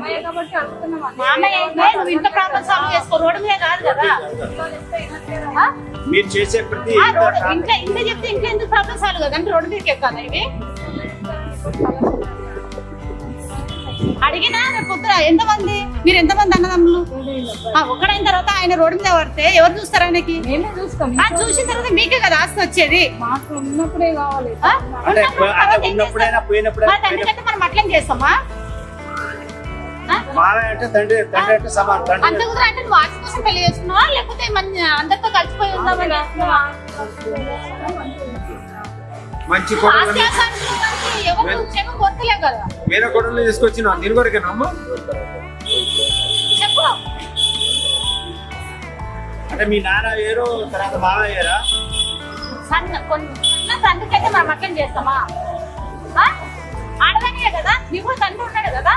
మామయ్య కాబట్టి అడుగుతున్నాం. మామయ్య నువ్వు ఇంట్లో ప్రాబ్లం సాల్వ్ చేసుకో, రోడ్డు మీద కాదు కదా. మీరు చేసే ప్రతి ఇంట్లో చెప్తే ఇంట్లో ఎందుకు ప్రాబ్లం సాల్వ్ కదా అంటే రోడ్డు మీదకి ఎక్కాలి. ఇవి అడిగినా రేపు పొద్దున ఎంతమంది మీరు ఎంతమంది అన్నదమ్ములు ఒక్కడైన తర్వాత ఆయన రోడ్డు మీద పడితే ఎవరు చూస్తారు ఆయనకి? మేమే చూస్తాం. చూసిన తర్వాత మీకే కదా ఆస్తి వచ్చేది. మాకు ఉన్నప్పుడే కావాలి. ఉన్నప్పుడైనా పోయినప్పుడైనా ఎందుకంటే మనం అట్లేం చేస్తామా? మామయ్య అంటే తండ్రి అంటే సమానం. అంత కుదర అంటే నువ్వు ఆస్తి కోసం పెళ్లి చేసుకున్నావా లేకపోతే అందరితో కలిసిపోయి ఉందామని చేస్తున్నావా? మంచి కోడలు ఎవరు క్షేమం కోరతలేం కదా. వేరే కోడలు తీసుకొచ్చిన దీని కొరకేనా అమ్మ? చెప్పు. అంటే మీ నాన్న వేరు తర్వాత మామయ్య వేరా? అందుకైతే మనం అట్లా చేస్తామా? ఆడదానియే కదా, నీకు తండ్రి ఉన్నాడు కదా.